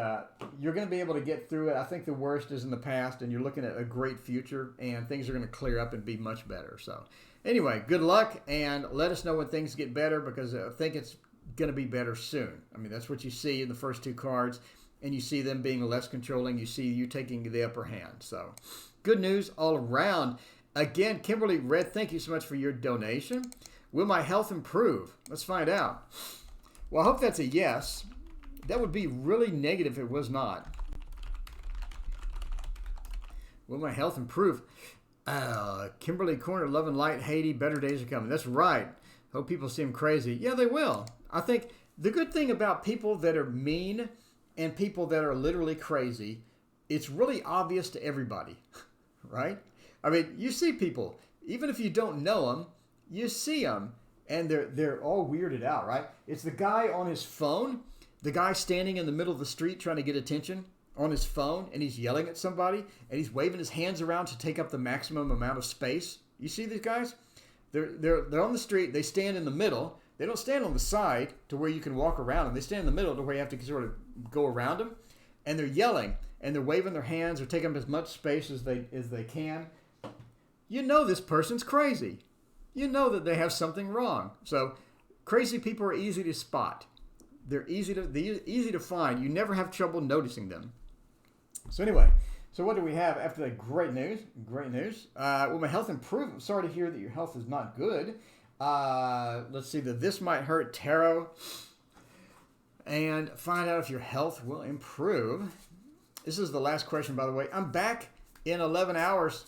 you're going to be able to get through it. I think the worst is in the past, and you're looking at a great future, and things are going to clear up and be much better. So anyway, good luck, and let us know when things get better, because I think it's going to be better soon. I mean, that's what you see in the first two cards, and you see them being less controlling. You see you taking the upper hand. So good news all around. Again, Kimberly Red, thank you so much for your donation. Will my health improve? Let's find out. Well, I hope that's a yes. That would be really negative if it was not. Will my health improve? Kimberly Corner, Love and Light, Haiti, better days are coming. That's right. Hope people seem crazy. Yeah, they will. I think the good thing about people that are mean and people that are literally crazy, it's really obvious to everybody, right? I mean, you see people, even if you don't know them, you see them, and they're all weirded out, right? It's the guy on his phone. The guy standing in the middle of the street trying to get attention on his phone, and he's yelling at somebody, and he's waving his hands around to take up the maximum amount of space. You see these guys? They're on the street. They stand in the middle. They don't stand on the side to where you can walk around them. They stand in the middle to where you have to sort of go around them, and they're yelling, and they're waving their hands. They're taking up as much space as they can. You know this person's crazy. You know that they have something wrong. So crazy people are easy to spot. They're easy to find. You never have trouble noticing them. So anyway, so what do we have after that? Great news. Great news. Will my health improve? I'm sorry to hear that your health is not good. Let's see, the This Might Hurt Tarot. And find out if your health will improve. This is the last question, by the way. I'm back in 11 hours.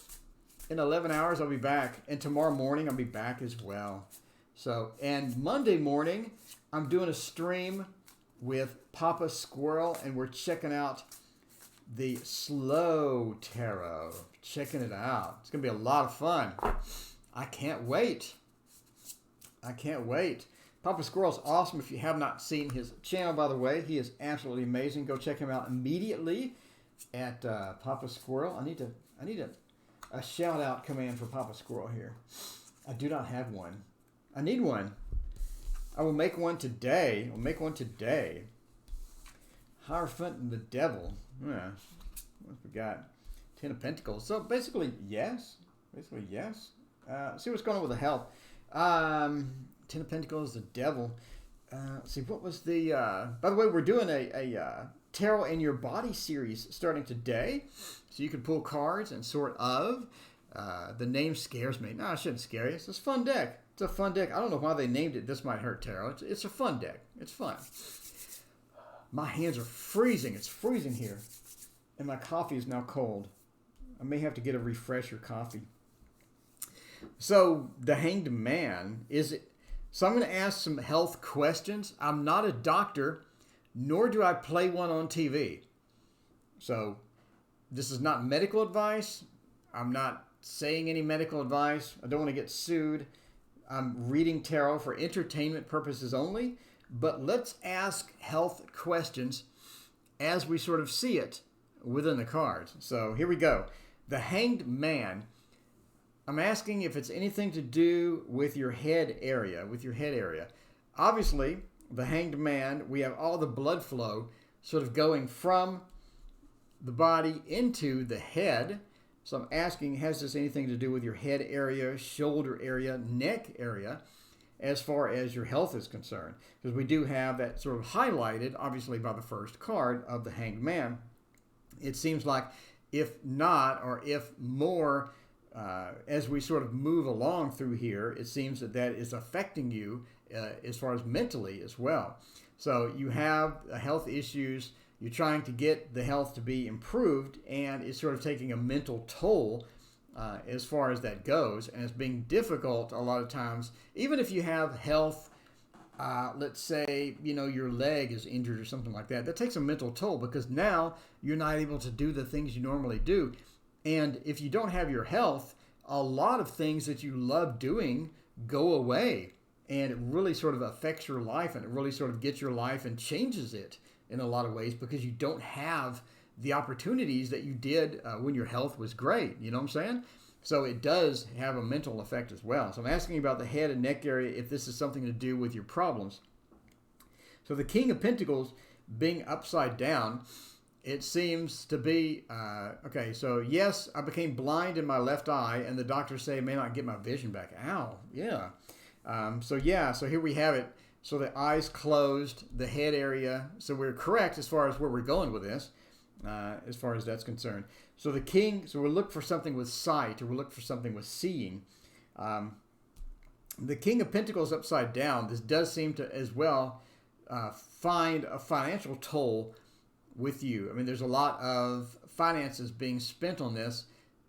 In 11 hours, I'll be back. And tomorrow morning, I'll be back as well. So, and Monday morning, I'm doing a stream with Papa Squirrel, and we're checking out the Slow Tarot. Checking it out. It's going to be a lot of fun. I can't wait. I can't wait. Papa Squirrel's awesome. If you have not seen his channel, by the way, he is absolutely amazing. Go check him out immediately at Papa Squirrel. I need a shout-out command for Papa Squirrel here. I do not have one. I need one. I will make one today. I'll make one today. Hierophant and the Devil. Yeah, I forgot. Ten of Pentacles. So basically, yes. Basically, yes. See what's going on with the health. Ten of Pentacles, the Devil. See, what was the... by the way, we're doing a Tarot in Your Body series starting today. So you can pull cards and sort of. The name scares me. No, it shouldn't scare you. It's a fun deck. It's a fun deck. I don't know why they named it This Might Hurt Tarot. It's a fun deck. It's fun. My hands are freezing. It's freezing here. And my coffee is now cold. I may have to get a refresher coffee. So, the Hanged Man, is it... So I'm going to ask some health questions. I'm not a doctor, nor do I play one on TV. So, this is not medical advice. I'm not saying any medical advice. I don't want to get sued. I'm reading tarot for entertainment purposes only, but let's ask health questions as we sort of see it within the cards. So here we go. The Hanged Man. I'm asking if it's anything to do with your head area, Obviously, the Hanged Man, we have all the blood flow sort of going from the body into the head. So I'm asking, has this anything to do with your head area, shoulder area, neck area, as far as your health is concerned? Because we do have that sort of highlighted, obviously, by the first card of the Hanged Man. It seems like if not, or if more, as we sort of move along through here, it seems that is affecting you as far as mentally as well. So you have health issues. You're trying to get the health to be improved, and it's sort of taking a mental toll as far as that goes, and it's being difficult a lot of times. Even if you have health, let's say, your leg is injured or something like that, that takes a mental toll because now you're not able to do the things you normally do. And if you don't have your health, a lot of things that you love doing go away. and it really sort of affects your life, and it really sort of gets your life and changes it in a lot of ways, because you don't have the opportunities that you did when your health was great. You know what I'm saying? So it does have a mental effect as well. So I'm asking about the head and neck area, if this is something to do with your problems. So the King of Pentacles being upside down, it seems to be, okay, so yes, I became blind in my left eye, and the doctors say I may not get my vision back. Ow, yeah. So here we have it. So the eyes closed, the head area. So we're correct as far as where we're going with this, as far as that's concerned. So the king, so we'll look for something with sight, or we'll look for something with seeing. The King of Pentacles upside down, this does seem to as well find a financial toll with you. I mean, there's a lot of finances being spent on this,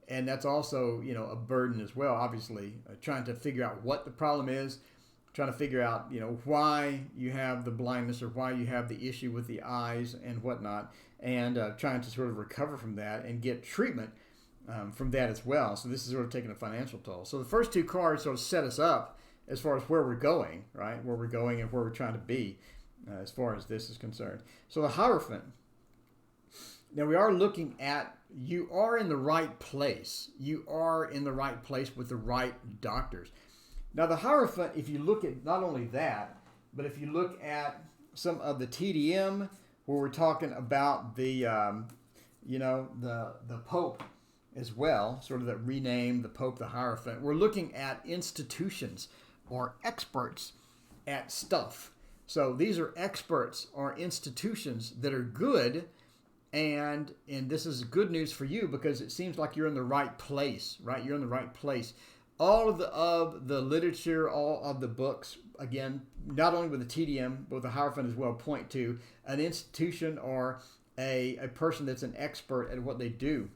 and that's also, a burden as well, obviously, trying to figure out what the problem is, trying to figure out, why you have the blindness, or why you have the issue with the eyes and whatnot, and trying to sort of recover from that and get treatment from that as well. So this is sort of taking a financial toll. So the first two cards sort of set us up as far as where we're going, right? Where we're going and where we're trying to be as far as this is concerned. So the Hierophant. Now we are looking at, you are in the right place. You are in the right place with the right doctors. Now the Hierophant, if you look at not only that, but if you look at some of the TDM, where we're talking about the, the Pope as well, sort of that rename the Pope the Hierophant. We're looking at institutions or experts at stuff. So these are experts or institutions that are good, and this is good news for you, because it seems like you're in the right place, right? You're in the right place. All of the literature, all of the books, again, not only with the TDM, but with the Hierophant as well, point to an institution or a person that's an expert at what they do.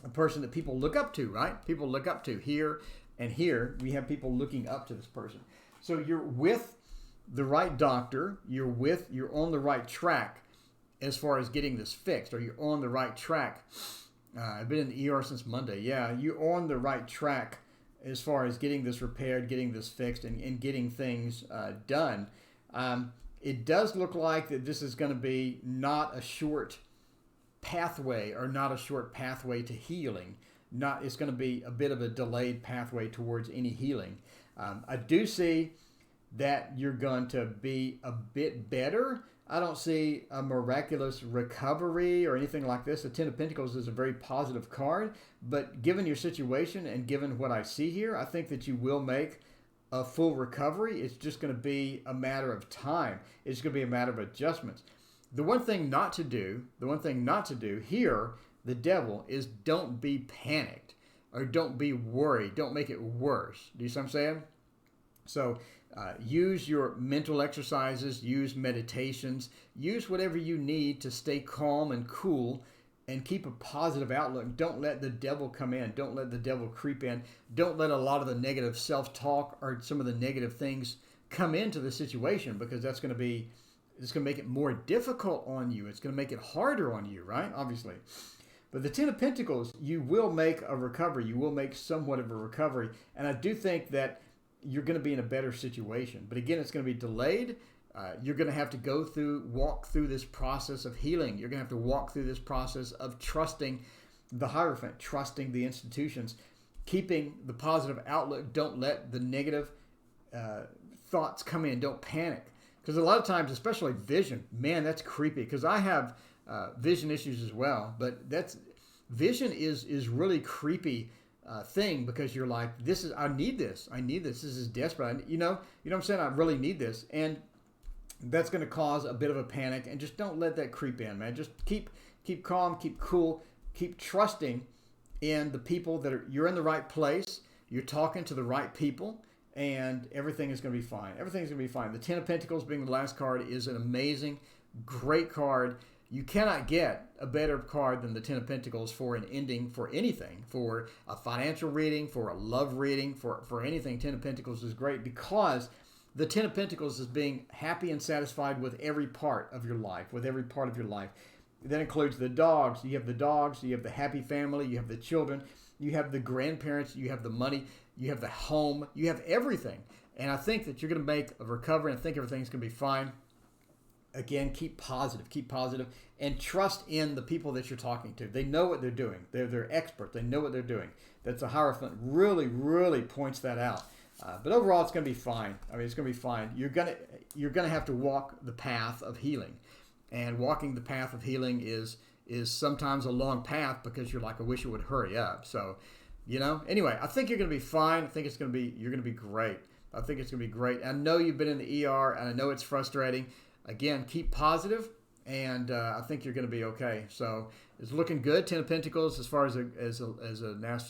A person that people look up to, right? People look up to. Here and here, we have people looking up to this person. So you're with the right doctor. You're on the right track as far as getting this fixed, or you're on the right track. I've been in the ER since Monday. Yeah, you're on the right track as far as getting this repaired, getting this fixed, and getting things done. It does look like that this is going to be not a short pathway, or not a short pathway to healing. It's going to be a bit of a delayed pathway towards any healing. I do see that you're going to be a bit better. I don't see a miraculous recovery or anything like this. The Ten of Pentacles is a very positive card, but given your situation and given what I see here, I think that you will make a full recovery. It's just going to be a matter of time. It's going to be a matter of adjustments. The one thing not to do here, the devil, is don't be panicked, or don't be worried. Don't make it worse. Do you see what I'm saying? So use your mental exercises, use meditations, use whatever you need to stay calm and cool and keep a positive outlook. Don't let the devil come in. Don't let the devil creep in. Don't let a lot of the negative self-talk or some of the negative things come into the situation, because it's going to make it more difficult on you. It's going to make it harder on you, right? Obviously. But the Ten of Pentacles, you will make a recovery. You will make somewhat of a recovery. And I do think that you're going to be in a better situation. But again, it's going to be delayed. You're going to have to walk through this process of healing. You're going to have to walk through this process of trusting the Hierophant, trusting the institutions, keeping the positive outlook. Don't let the negative thoughts come in. Don't panic. Because a lot of times, especially vision, man, that's creepy. Because I have vision issues as well. But vision is really creepy thing, because you're like, I need this. This is desperate. You know what I'm saying? I really need this. And that's going to cause a bit of a panic, and just don't let that creep in, man. Just keep calm, keep cool, keep trusting in the people that you're in the right place. You're talking to the right people, and everything is going to be fine. Everything's going to be fine. The Ten of Pentacles being the last card is an amazing, great card. You cannot get a better card than the Ten of Pentacles for an ending for anything, for a financial reading, for a love reading, for anything. Ten of Pentacles is great, because the Ten of Pentacles is being happy and satisfied with every part of your life, That includes the dogs. You have the happy family, you have the children, you have the grandparents, you have the money, you have the home, you have everything. And I think that you're going to make a recovery, and I think everything's going to be fine. Again, keep positive, and trust in the people that you're talking to. They know what they're doing. They're experts. They know what they're doing. That's a Hierophant really points that out. But overall, it's going to be fine. I mean, it's going to be fine. You're gonna have to walk the path of healing, and walking the path of healing is sometimes a long path because you're like, I wish it would hurry up. So, anyway, I think you're going to be fine. I think you're going to be great. I think it's going to be great. I know you've been in the ER, and I know it's frustrating. Again, keep positive, and I think you're going to be okay. So it's looking good. 10 of Pentacles as far as a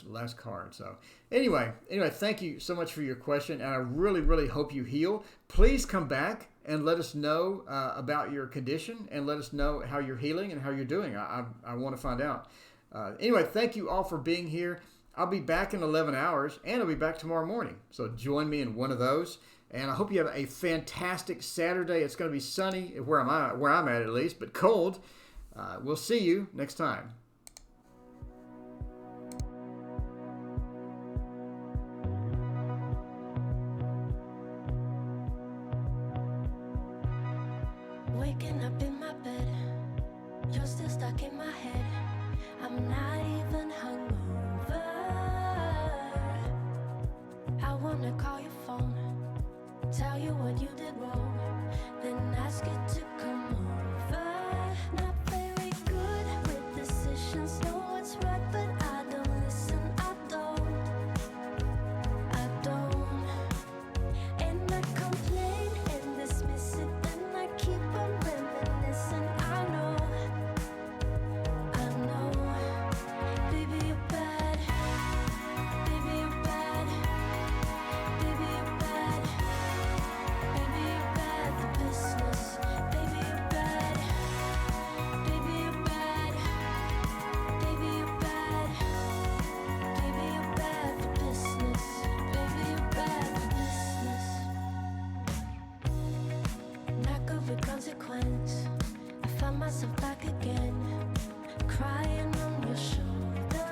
last card. So anyway, thank you so much for your question, and I really hope you heal. Please come back and let us know about your condition, and let us know how you're healing and how you're doing. I want to find out. Anyway, thank you all for being here. I'll be back in 11 hours, and I'll be back tomorrow morning. So join me in one of those. And I hope you have a fantastic Saturday. It's going to be sunny where I'm at least, but cold. We'll see you next time. Waking up in my bed, you're still stuck in my head. I'm not even hungover. I wanna call your phone, tell you what you did wrong, then ask you to come over. Not very good with decisions, know what's right, but I don't listen, I don't. And I complain and dismiss it, then I keep on reminiscing. I know, baby you're bad, baby you're bad, baby you're bad. Baby, you're bad for business. Baby, you're bad. Baby, you're bad. Baby, you're bad. Baby, you're bad for business. Baby, you're bad for business. Not good with consequence. I found myself back again, crying on your shoulder.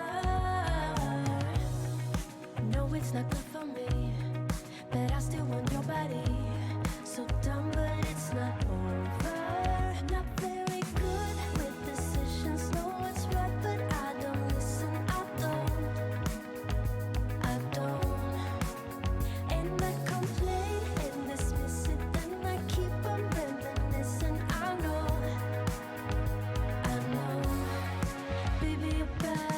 No, it's not good for me, but I still want your body. So dumb, but it's not over. Not very good with decisions, know what's right, but I don't listen. I don't. And I complain and dismiss it, then I keep on reminiscing. I know, baby you're bad.